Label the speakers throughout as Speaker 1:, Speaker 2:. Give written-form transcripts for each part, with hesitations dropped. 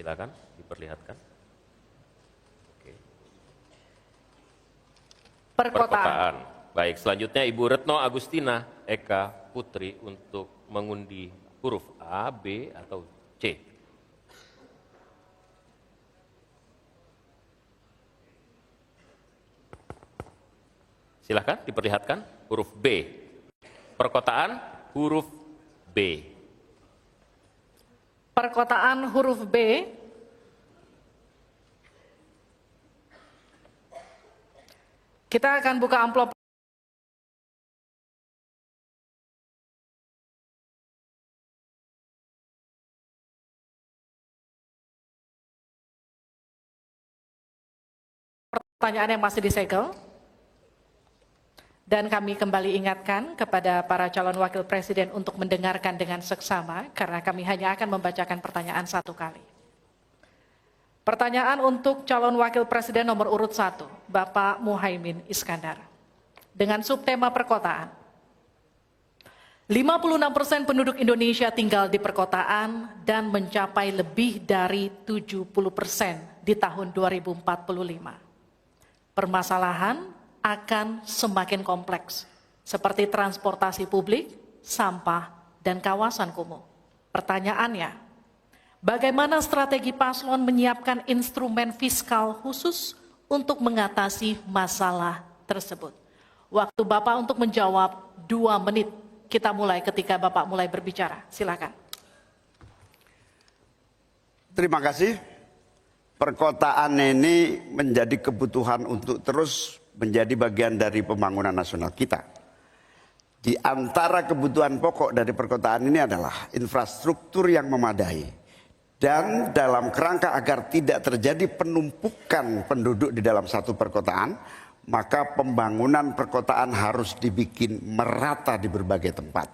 Speaker 1: silakan diperlihatkan. Oke. Perkotaan. Baik, selanjutnya Ibu Retno Agustina Eka Putri untuk mengundi huruf A, B, atau C. Silakan diperlihatkan huruf B. Perkotaan huruf B.
Speaker 2: Perkotaan huruf B. Kita akan buka amplop. Pertanyaan yang masih disegel. Dan kami kembali ingatkan kepada para calon wakil presiden untuk mendengarkan dengan seksama, karena kami hanya akan membacakan pertanyaan satu kali. Pertanyaan untuk calon wakil presiden nomor urut 1, Bapak Muhaimin Iskandar. Dengan subtema perkotaan. 56% penduduk Indonesia tinggal di perkotaan dan mencapai lebih dari 70% di tahun 2045. Permasalahan akan semakin kompleks, seperti transportasi publik, sampah, dan kawasan kumuh. Pertanyaannya, bagaimana strategi paslon menyiapkan instrumen fiskal khusus untuk mengatasi masalah tersebut? Waktu Bapak untuk menjawab 2 menit. Kita mulai ketika Bapak mulai berbicara. Silakan.
Speaker 3: Terima kasih. Perkotaan ini menjadi kebutuhan untuk terus menjadi bagian dari pembangunan nasional kita. Di antara kebutuhan pokok dari perkotaan ini adalah infrastruktur yang memadai. Dan dalam kerangka agar tidak terjadi penumpukan penduduk di dalam satu perkotaan, maka pembangunan perkotaan harus dibikin merata di berbagai tempat.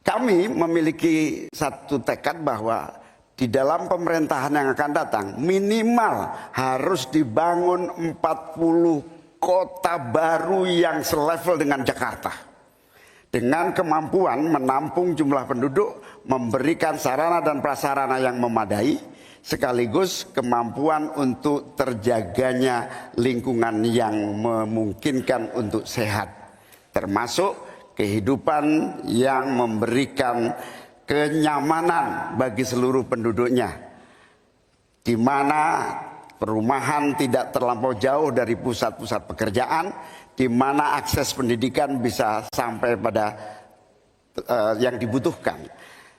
Speaker 3: Kami memiliki satu tekad bahwa di dalam pemerintahan yang akan datang minimal harus dibangun 40 kota baru yang selevel dengan Jakarta. Dengan kemampuan menampung jumlah penduduk, memberikan sarana dan prasarana yang memadai, sekaligus kemampuan untuk terjaganya lingkungan yang memungkinkan untuk sehat. Termasuk kehidupan yang memberikan kenyamanan bagi seluruh penduduknya, di mana perumahan tidak terlampau jauh dari pusat-pusat pekerjaan, di mana akses pendidikan bisa sampai pada yang dibutuhkan.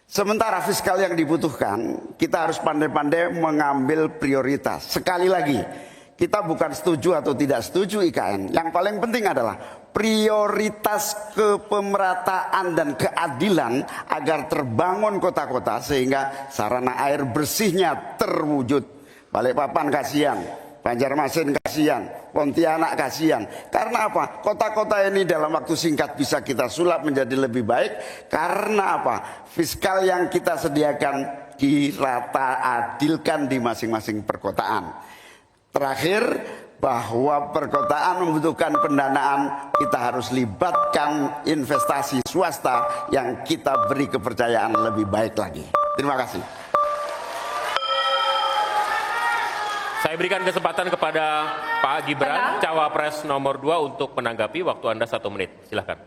Speaker 3: Sementara fiskal yang dibutuhkan, kita harus pandai-pandai mengambil prioritas. Sekali lagi, kita bukan setuju atau tidak setuju IKN. Yang paling penting adalah prioritas kepemerataan dan keadilan agar terbangun kota-kota sehingga sarana air bersihnya terwujud. Balikpapan kasihan, Banjarmasin kasihan, Pontianak kasihan. Karena apa? Kota-kota ini dalam waktu singkat bisa kita sulap menjadi lebih baik. Karena apa? Fiskal yang kita sediakan dirata adilkan di masing-masing perkotaan. Terakhir, bahwa perkotaan membutuhkan pendanaan, kita harus libatkan investasi swasta yang kita beri kepercayaan lebih baik lagi. Terima kasih.
Speaker 1: Saya berikan kesempatan kepada Pak Gibran, Cawapres nomor 2 untuk menanggapi. Waktu Anda 1 menit, silahkan.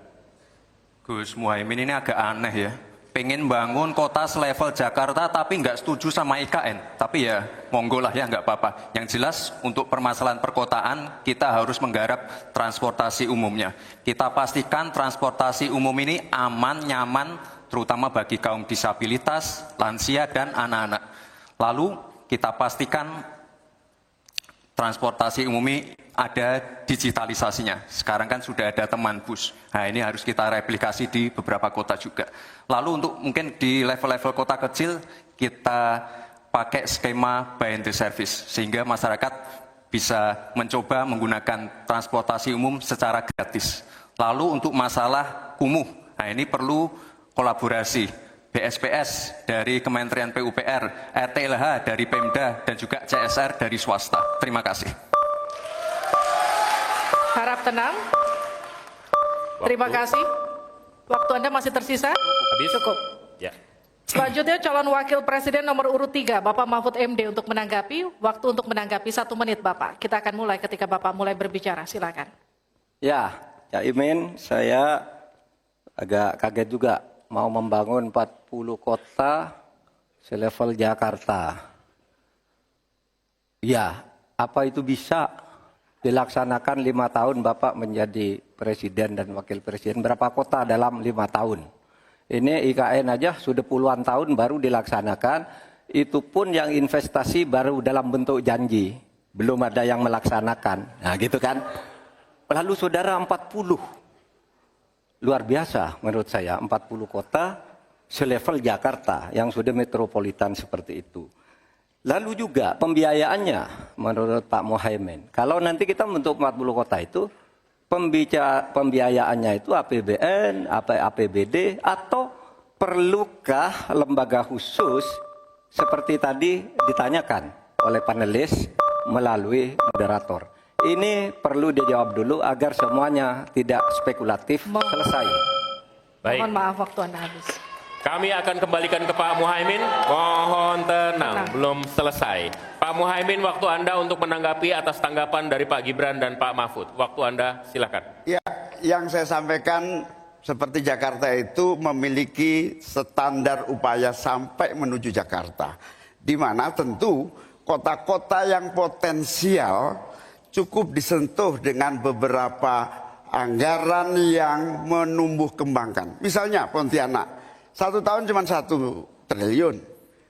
Speaker 4: Gus Muhaimin ini agak aneh ya. Pengen bangun kota selevel Jakarta tapi nggak setuju sama IKN. Tapi ya monggo lah ya, nggak apa-apa. Yang jelas untuk permasalahan perkotaan kita harus menggarap transportasi umumnya. Kita pastikan transportasi umum ini aman, nyaman, terutama bagi kaum disabilitas, lansia, dan anak-anak. Lalu kita pastikan transportasi umum ini ada digitalisasinya. Sekarang kan sudah ada teman bus. Nah ini harus kita replikasi di beberapa kota juga. Lalu untuk mungkin di level-level kota kecil kita pakai skema buy and the service. Sehingga masyarakat bisa mencoba menggunakan transportasi umum secara gratis. Lalu untuk masalah kumuh, nah ini perlu kolaborasi. BSPS dari Kementerian PUPR, RTLH dari Pemda, dan juga CSR dari swasta. Terima kasih.
Speaker 2: Harap tenang. Terima kasih. Waktu Anda masih tersisa?
Speaker 1: Habis?
Speaker 2: Cukup.
Speaker 1: Ya.
Speaker 2: Selanjutnya calon wakil presiden nomor urut 3, Bapak Mahfud MD untuk menanggapi. Waktu untuk menanggapi 1 menit, Bapak. Kita akan mulai ketika Bapak mulai berbicara. Silakan.
Speaker 5: Ya, Cak Imin, saya agak kaget juga mau membangun 40 kota selevel Jakarta. Ya, apa itu bisa dilaksanakan 5 tahun Bapak menjadi presiden dan wakil presiden? Berapa kota dalam 5 tahun? Ini IKN aja sudah puluhan tahun baru dilaksanakan. Itu pun yang investasi baru dalam bentuk janji. Belum ada yang melaksanakan. Nah gitu kan. Lalu saudara 40. Luar biasa menurut saya. 40 kota selevel Jakarta yang sudah metropolitan seperti itu. Lalu juga pembiayaannya menurut Pak Muhaimin. Kalau nanti kita membentuk 40 kota itu, pembiayaannya itu APBN, APBD, atau perlukah lembaga khusus seperti tadi ditanyakan oleh panelis melalui moderator. Ini perlu dijawab dulu agar semuanya tidak spekulatif. Selesai.
Speaker 1: Baik.
Speaker 2: Mohon maaf waktu Anda habis.
Speaker 1: Kami akan kembalikan ke Pak Muhaimin. Mohon tenang, belum selesai. Pak Muhaimin, waktu Anda untuk menanggapi atas tanggapan dari Pak Gibran dan Pak Mahfud. Waktu Anda, silakan.
Speaker 3: Ya, yang saya sampaikan seperti Jakarta itu memiliki standar upaya sampai menuju Jakarta. Di mana tentu kota-kota yang potensial cukup disentuh dengan beberapa anggaran yang menumbuh kembangkan. Misalnya Pontianak. 1 tahun cuma 1 triliun.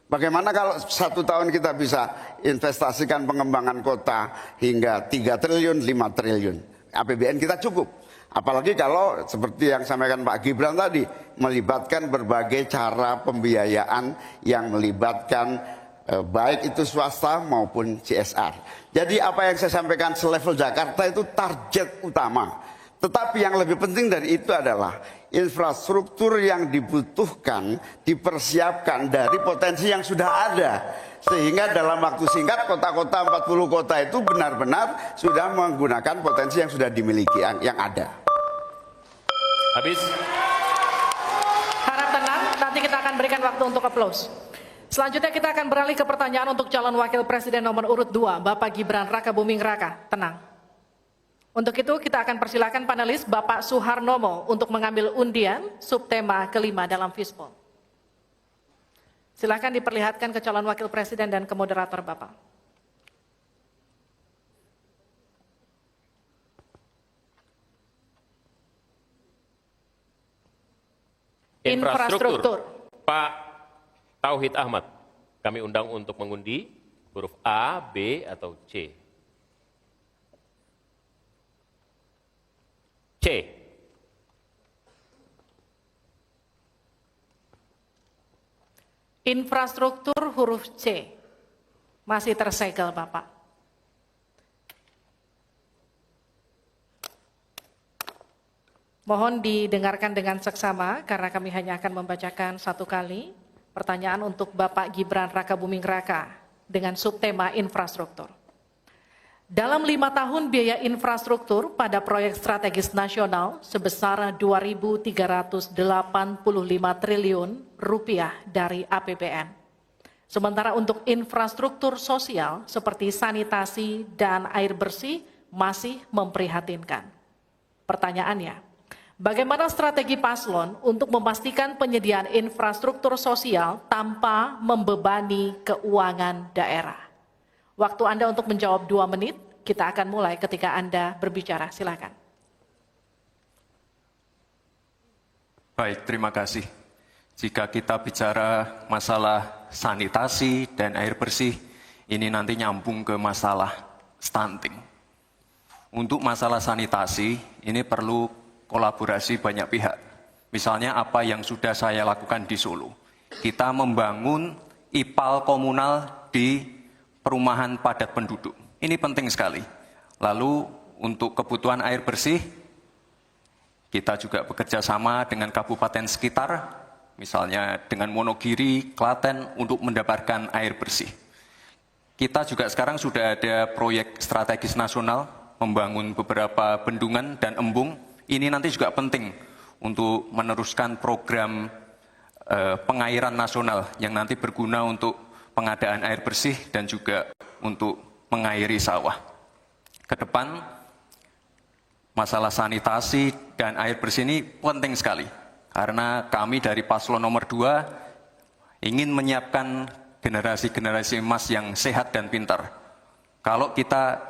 Speaker 3: Bagaimana kalau 1 tahun kita bisa investasikan pengembangan kota hingga 3 triliun, 5 triliun. APBN kita cukup. Apalagi kalau seperti yang sampaikan Pak Gibran tadi, melibatkan berbagai cara pembiayaan yang melibatkan baik itu swasta maupun CSR. Jadi apa yang saya sampaikan selevel Jakarta itu target utama. Tetapi yang lebih penting dari itu adalah infrastruktur yang dibutuhkan dipersiapkan dari potensi yang sudah ada. Sehingga dalam waktu singkat kota-kota 40 kota itu benar-benar sudah menggunakan potensi yang sudah dimiliki yang ada.
Speaker 1: Habis.
Speaker 2: Harap tenang, nanti kita akan berikan waktu untuk aplaus. Selanjutnya kita akan beralih ke pertanyaan untuk calon wakil presiden nomor urut 2, Bapak Gibran Rakabuming Raka. Tenang. Untuk itu kita akan persilakan panelis Bapak Suharnomo untuk mengambil undian subtema kelima dalam Fishbowl. Silakan diperlihatkan ke calon wakil presiden dan ke moderator Bapak. Infrastruktur.
Speaker 1: Pak Tauhid Ahmad, kami undang untuk mengundi huruf A, B, atau C. C.
Speaker 2: Infrastruktur huruf C. Masih tersegel Bapak. Mohon didengarkan dengan seksama karena kami hanya akan membacakan 1 kali. Pertanyaan untuk Bapak Gibran Rakabuming Raka dengan subtema infrastruktur. Dalam 5 tahun biaya infrastruktur pada proyek strategis nasional sebesar 2.385 triliun rupiah dari APBN. Sementara untuk infrastruktur sosial seperti sanitasi dan air bersih masih memprihatinkan. Pertanyaannya, bagaimana strategi paslon untuk memastikan penyediaan infrastruktur sosial tanpa membebani keuangan daerah? Waktu Anda untuk menjawab 2 menit, kita akan mulai ketika Anda berbicara. Silakan.
Speaker 4: Baik, terima kasih. Jika kita bicara masalah sanitasi dan air bersih, ini nanti nyambung ke masalah stunting. Untuk masalah sanitasi, ini perlu kolaborasi banyak pihak. Misalnya apa yang sudah saya lakukan di Solo. Kita membangun IPAL komunal di perumahan padat penduduk. Ini penting sekali. Lalu untuk kebutuhan air bersih, kita juga bekerja sama dengan kabupaten sekitar, misalnya dengan Wonogiri, Klaten, untuk mendapatkan air bersih. Kita juga sekarang sudah ada proyek strategis nasional, membangun beberapa bendungan dan embung. Ini nanti juga penting untuk meneruskan program pengairan nasional yang nanti berguna untuk pengadaan air bersih dan juga untuk mengairi sawah. Ke depan, masalah sanitasi dan air bersih ini penting sekali, karena kami dari paslon nomor 2 ingin menyiapkan generasi-generasi emas yang sehat dan pintar. Kalau kita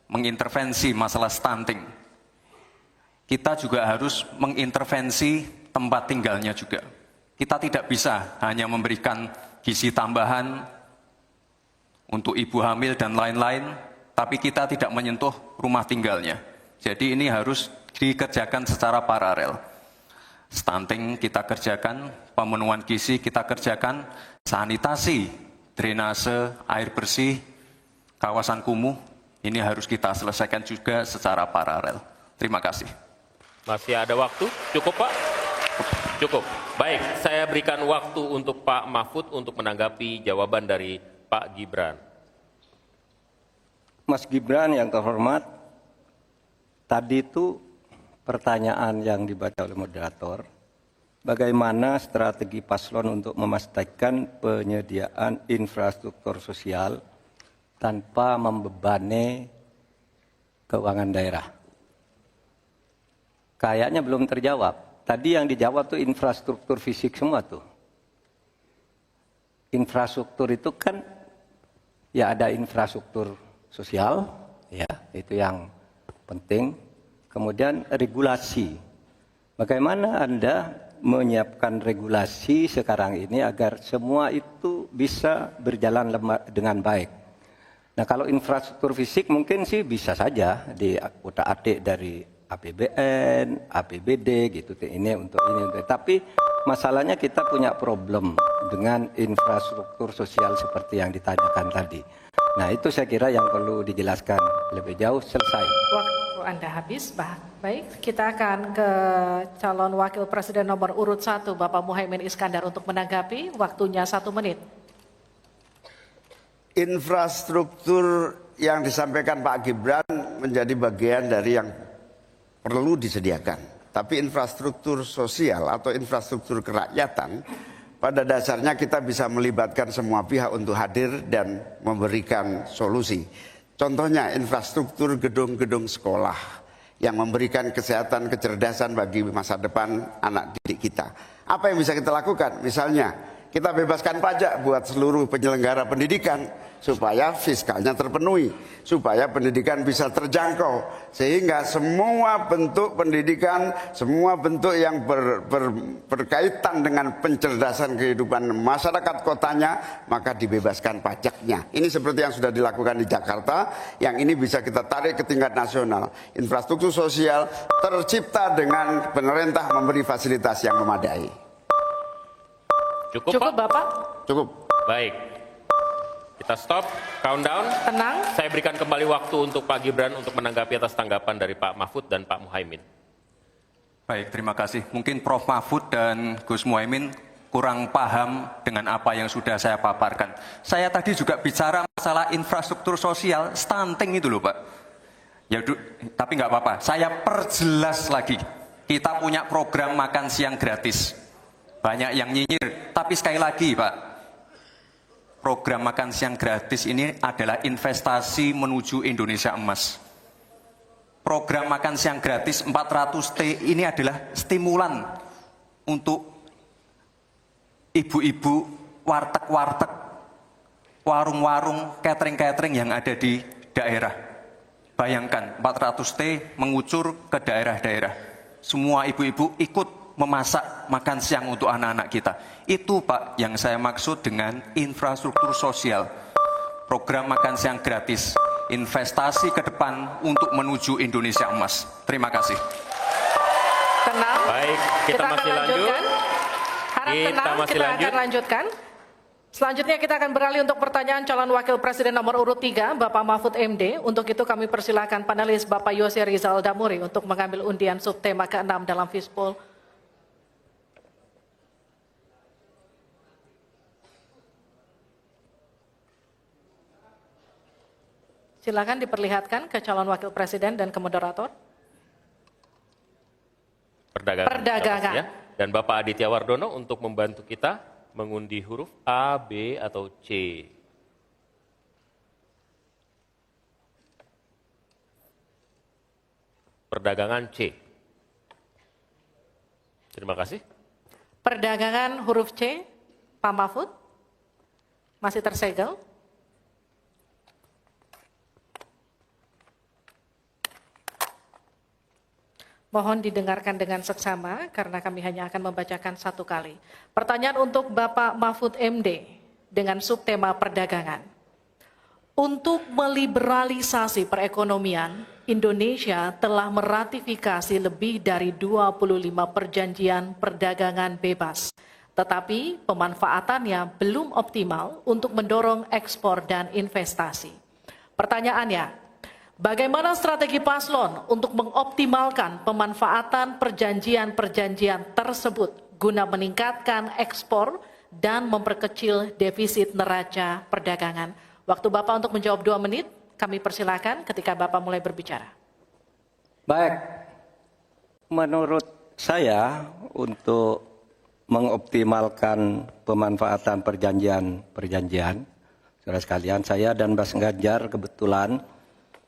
Speaker 4: mengintervensi masalah stunting, kita juga harus mengintervensi tempat tinggalnya juga. Kita tidak bisa hanya memberikan gizi tambahan untuk ibu hamil dan lain-lain, tapi kita tidak menyentuh rumah tinggalnya. Jadi ini harus dikerjakan secara paralel. Stunting kita kerjakan, pemenuhan gizi kita kerjakan, sanitasi, drainase, air bersih, kawasan kumuh, ini harus kita selesaikan juga secara paralel. Terima kasih.
Speaker 1: Masih ada waktu? Cukup, Pak? Cukup. Baik, saya berikan waktu untuk Pak Mahfud untuk menanggapi jawaban dari Pak Gibran.
Speaker 5: Mas Gibran yang terhormat, tadi itu pertanyaan yang dibaca oleh moderator, bagaimana strategi paslon untuk memastikan penyediaan infrastruktur sosial tanpa membebani keuangan daerah. Kayaknya belum terjawab. Tadi yang dijawab tuh infrastruktur fisik semua tuh. Infrastruktur itu kan ya ada infrastruktur sosial, ya itu yang penting. Kemudian regulasi. Bagaimana Anda menyiapkan regulasi sekarang ini agar semua itu bisa berjalan dengan baik. Nah kalau infrastruktur fisik mungkin sih bisa saja diutak-atik dari APBN, APBD gitu. Ini untuk ini. Tapi masalahnya kita punya problem dengan infrastruktur sosial seperti yang ditanyakan tadi. Nah itu saya kira yang perlu dijelaskan lebih jauh. Selesai.
Speaker 2: Waktu Anda habis, baik. Kita akan ke calon wakil presiden nomor urut 1, Bapak Muhaimin Iskandar untuk menanggapi. Waktunya 1 menit.
Speaker 3: Infrastruktur yang disampaikan Pak Gibran menjadi bagian dari yang perlu disediakan. Tapi infrastruktur sosial atau infrastruktur kerakyatan, pada dasarnya kita bisa melibatkan semua pihak untuk hadir dan memberikan solusi. Contohnya infrastruktur gedung-gedung sekolah yang memberikan kesehatan, kecerdasan bagi masa depan anak didik kita. Apa yang bisa kita lakukan? Misalnya, kita bebaskan pajak buat seluruh penyelenggara pendidikan supaya fiskalnya terpenuhi, supaya pendidikan bisa terjangkau, sehingga semua bentuk pendidikan, semua bentuk yang berkaitan dengan pencerdasan kehidupan masyarakat kotanya, maka dibebaskan pajaknya. Ini seperti yang sudah dilakukan di Jakarta, yang ini bisa kita tarik ke tingkat nasional. Infrastruktur sosial tercipta dengan pemerintah memberi fasilitas yang memadai.
Speaker 1: Cukup,
Speaker 2: Cukup
Speaker 1: Pak?
Speaker 2: Bapak?
Speaker 3: Cukup.
Speaker 1: Baik. Kita stop, countdown.
Speaker 2: Tenang.
Speaker 1: Saya berikan kembali waktu untuk Pak Gibran untuk menanggapi atas tanggapan dari Pak Mahfud dan Pak Muhaimin.
Speaker 4: Baik, terima kasih. Mungkin Prof. Mahfud dan Gus Muhaimin kurang paham dengan apa yang sudah saya paparkan. Saya tadi juga bicara masalah infrastruktur sosial, stunting itu loh Pak. Ya, tapi nggak apa-apa, saya perjelas lagi. Kita punya program makan siang gratis. Banyak yang nyinyir, tapi sekali lagi Pak, program makan siang gratis ini adalah investasi menuju Indonesia emas. Program makan siang gratis 400T ini adalah stimulan untuk ibu-ibu, warteg-warteg, warung-warung, catering-catering yang ada di daerah. Bayangkan 400T mengucur ke daerah-daerah. Semua ibu-ibu ikut memasak makan siang untuk anak-anak kita. Itu Pak yang saya maksud dengan infrastruktur sosial. Program makan siang gratis, investasi ke depan untuk menuju Indonesia emas. Terima kasih.
Speaker 2: Tenang.
Speaker 1: Baik, kita
Speaker 2: akan
Speaker 1: masih lanjut.
Speaker 2: lanjutkan. Harap tenang, kita akan lanjutkan. Selanjutnya kita akan beralih untuk pertanyaan calon wakil presiden nomor urut 3, Bapak Mahfud MD. Untuk itu kami persilakan panelis Bapak Yose Rizal Damuri untuk mengambil undian subtema ke-6 dalam Fispol. Silakan diperlihatkan ke calon wakil presiden dan ke moderator.
Speaker 1: Perdagangan.
Speaker 2: Perdagangan.
Speaker 1: Ya. Dan Bapak Aditya Wardono untuk membantu kita mengundi huruf A, B, atau C. Perdagangan C. Terima kasih.
Speaker 2: Perdagangan huruf C, Pak Mahfud, masih tersegel. Mohon didengarkan dengan seksama karena kami hanya akan membacakan satu kali. Pertanyaan untuk Bapak Mahfud MD dengan subtema perdagangan. Untuk meliberalisasi perekonomian, Indonesia telah meratifikasi lebih dari 25 perjanjian perdagangan bebas. Tetapi pemanfaatannya belum optimal untuk mendorong ekspor dan investasi. Pertanyaannya, bagaimana strategi paslon untuk mengoptimalkan pemanfaatan perjanjian-perjanjian tersebut guna meningkatkan ekspor dan memperkecil defisit neraca perdagangan? Waktu Bapak untuk menjawab 2 menit, kami persilakan ketika Bapak mulai berbicara.
Speaker 5: Baik, menurut saya untuk mengoptimalkan pemanfaatan perjanjian-perjanjian, saudara sekalian, saya dan Mas Ganjar kebetulan,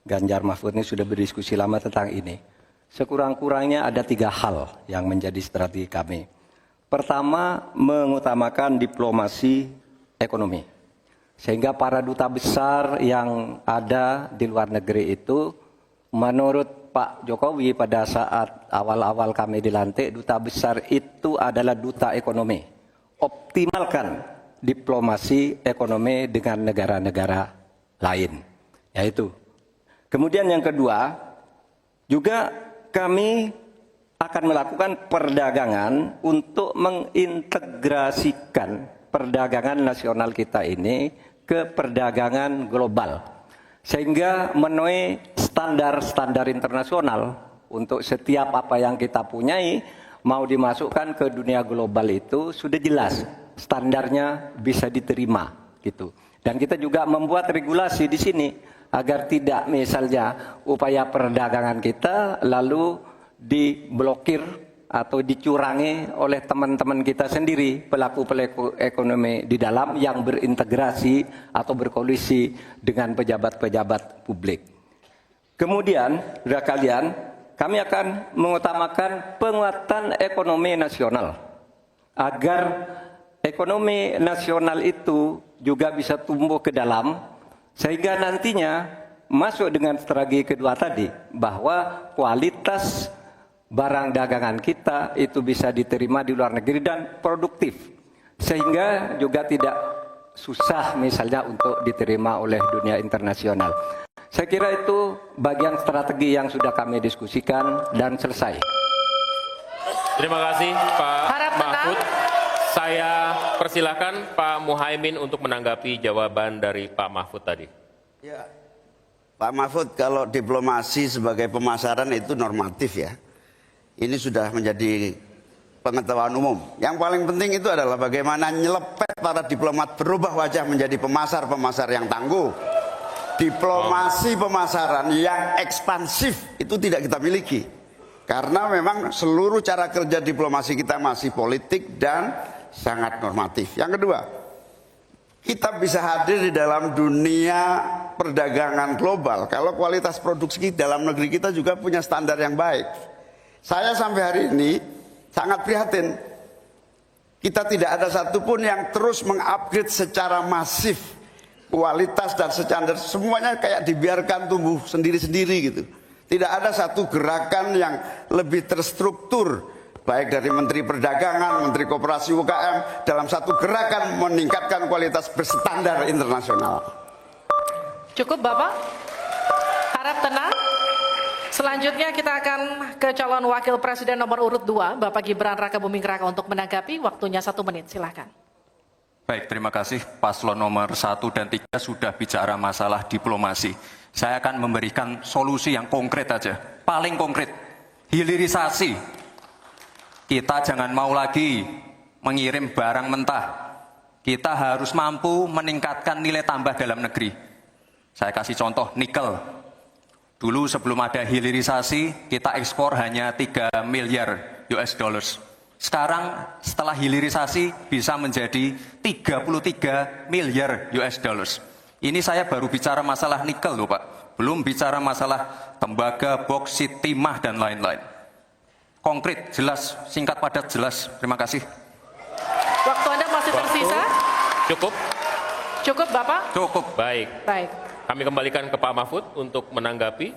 Speaker 5: Ganjar Mahfud ini sudah berdiskusi lama tentang ini. Sekurang-kurangnya ada 3 hal yang menjadi strategi kami. Pertama, mengutamakan diplomasi ekonomi. Sehingga para duta besar yang ada di luar negeri itu, menurut Pak Jokowi pada saat awal-awal kami dilantik, duta besar itu adalah duta ekonomi. Optimalkan diplomasi ekonomi dengan negara-negara lain. Yaitu. Kemudian yang kedua, juga kami akan melakukan perdagangan untuk mengintegrasikan perdagangan nasional kita ini ke perdagangan global. Sehingga memenuhi standar-standar internasional untuk setiap apa yang kita punyai mau dimasukkan ke dunia global itu sudah jelas. Standarnya bisa diterima gitu. Dan kita juga membuat regulasi di sini agar tidak misalnya upaya perdagangan kita lalu diblokir atau dicurangi oleh teman-teman kita sendiri, pelaku-pelaku ekonomi di dalam yang berintegrasi atau berkoalisi dengan pejabat-pejabat publik. Kemudian, saudara kalian, kami akan mengutamakan penguatan ekonomi nasional agar ekonomi nasional itu juga bisa tumbuh ke dalam sehingga nantinya masuk dengan strategi kedua tadi bahwa kualitas barang dagangan kita itu bisa diterima di luar negeri dan produktif sehingga juga tidak susah misalnya untuk diterima oleh dunia internasional. Saya kira itu bagian strategi yang sudah kami diskusikan dan selesai.
Speaker 1: Terima kasih Pak
Speaker 2: Harap tenang.
Speaker 1: Mahfud. Saya persilakan Pak Muhaimin untuk menanggapi jawaban dari Pak Mahfud tadi.
Speaker 3: Ya, Pak Mahfud, kalau diplomasi sebagai pemasaran itu normatif ya. Ini sudah menjadi pengetahuan umum. Yang paling penting itu adalah bagaimana nyelepet para diplomat berubah wajah menjadi pemasaran yang tangguh. Diplomasi pemasaran yang ekspansif itu tidak kita miliki. Karena memang seluruh cara kerja diplomasi kita masih politik dan sangat normatif. Yang kedua, kita bisa hadir di dalam dunia perdagangan global kalau kualitas produksi dalam negeri kita juga punya standar yang baik. Saya sampai hari ini sangat prihatin. Kita tidak ada satupun yang terus mengupgrade secara masif kualitas dan standar. Semuanya kayak dibiarkan tumbuh sendiri-sendiri gitu. Tidak ada satu gerakan yang lebih terstruktur, baik dari Menteri Perdagangan, Menteri Koperasi UKM, dalam satu gerakan meningkatkan kualitas berstandar internasional.
Speaker 2: Cukup Bapak? Harap tenang. Selanjutnya kita akan ke calon wakil presiden nomor urut 2, Bapak Gibran Rakabuming Raka untuk menanggapi. Waktunya 1 menit, silakan.
Speaker 4: Baik, terima kasih. Paslon nomor 1 dan 3 sudah bicara masalah diplomasi. Saya akan memberikan solusi yang konkret aja. Paling konkret, hilirisasi. Kita jangan mau lagi mengirim barang mentah. Kita harus mampu meningkatkan nilai tambah dalam negeri. Saya kasih contoh, nikel. Dulu sebelum ada hilirisasi, kita ekspor hanya 3 miliar US dollars. Sekarang setelah hilirisasi bisa menjadi 33 miliar US dollars. Ini saya baru bicara masalah nikel loh Pak. Belum bicara masalah tembaga, boksit, timah, dan lain-lain. Konkret, jelas, singkat, padat, jelas. Terima kasih.
Speaker 2: Waktu Anda masih tersisa?
Speaker 1: Cukup?
Speaker 2: Cukup Bapak?
Speaker 4: Cukup.
Speaker 1: Baik.
Speaker 2: Baik.
Speaker 1: Kami kembalikan ke Pak Mahfud untuk menanggapi.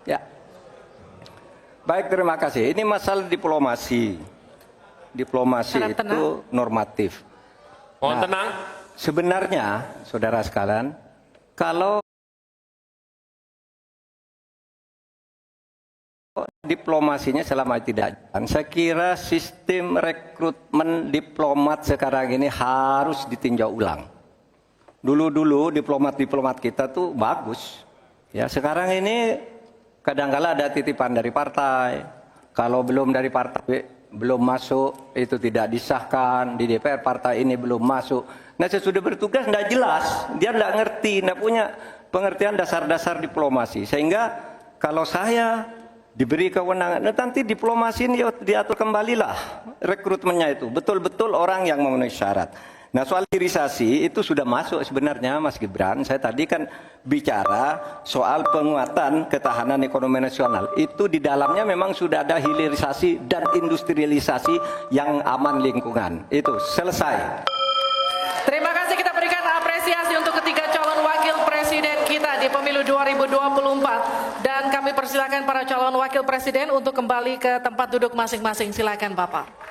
Speaker 5: Ya. Baik, terima kasih. Ini masalah diplomasi. Diplomasi
Speaker 2: Harap
Speaker 5: itu
Speaker 2: tenang.
Speaker 5: normatif.
Speaker 1: Mohon tenang.
Speaker 5: Sebenarnya, saudara sekalian, kalau diplomasinya selama tidak jalan, saya kira sistem rekrutmen diplomat sekarang ini harus ditinjau ulang. Dulu-dulu diplomat-diplomat kita tuh bagus. Ya, sekarang ini kadang-kala ada titipan dari partai. Kalau belum dari partai, belum masuk, itu tidak disahkan. Di DPR partai ini belum masuk. Nah, sesudah bertugas tidak jelas. Dia tidak ngerti, tidak punya pengertian dasar-dasar diplomasi. Sehingga kalau saya diberi kewenangan, nanti diplomasi ini diatur kembalilah rekrutmennya itu. Betul-betul orang yang memenuhi syarat. Nah, soal hilirisasi itu sudah masuk sebenarnya Mas Gibran. Saya tadi kan bicara soal penguatan ketahanan ekonomi nasional. Itu di dalamnya memang sudah ada hilirisasi dan industrialisasi yang aman lingkungan. Itu selesai.
Speaker 2: Terima kasih, kita berikan apresiasi untuk ketiga calon wakil presiden kita di pemilu 2024. Dan kami persilakan para calon wakil presiden untuk kembali ke tempat duduk masing-masing. Silakan Bapak.